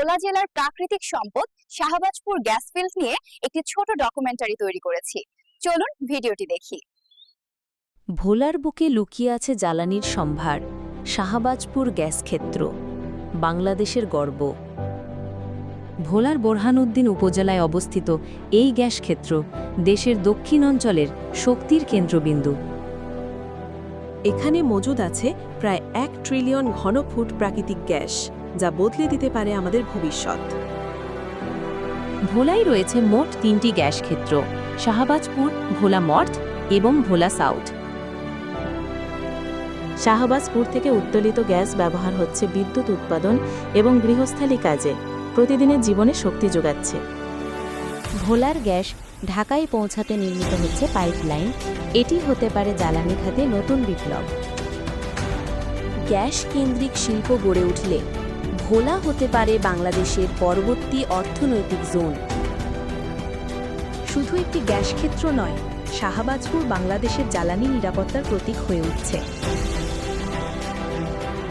ভোলা জেলার প্রাকৃতিক সম্পদ শাহবাজপুর গ্যাস ফিল্ড নিয়ে একটি ছোট ডকুমেন্টারি তৈরি করেছি। চলুন ভিডিওটি দেখি। ভোলার বুকে লুকিয়ে আছে জ্বালানির সম্ভার, শাহবাজপুর গ্যাস ক্ষেত্র, বাংলাদেশের গর্ব। ভোলার বোরহানউদ্দিন উপজেলায় অবস্থিত এই গ্যাস ক্ষেত্র দেশের দক্ষিণ অঞ্চলের শক্তির কেন্দ্রবিন্দু। এখানে মজুদ আছে প্রায় 1 ট্রিলিয়ন ঘনফুট প্রাকৃতিক গ্যাস, যা বদলে দিতে পারে আমাদের ভবিষ্যৎ। ভোলায় রয়েছে মোট 3টি গ্যাস ক্ষেত্র: শাহবাজপুর, ভোলা নর্থ এবং ভোলা সাউথ। শাহবাজপুর থেকে উত্তোলিত গ্যাস ব্যবহার হচ্ছে বিদ্যুৎ উৎপাদন এবং গৃহস্থালী কাজে, প্রতিদিনের জীবনে শক্তি যোগাচ্ছে। ভোলার গ্যাস ঢাকায় পৌঁছাতে নির্মিত হচ্ছে পাইপলাইন। এটি হতে পারে জ্বালানি খাতে নতুন বিপ্লব। গ্যাস কেন্দ্রিক শিল্প গড়ে উঠলে ভোলা হতে পারে বাংলাদেশের পরবর্তী অর্থনৈতিক জোন। শুধু একটি গ্যাস ক্ষেত্র নয়, শাহবাজপুর বাংলাদেশের জ্বালানি নিরাপত্তার প্রতীক হয়ে উঠছে।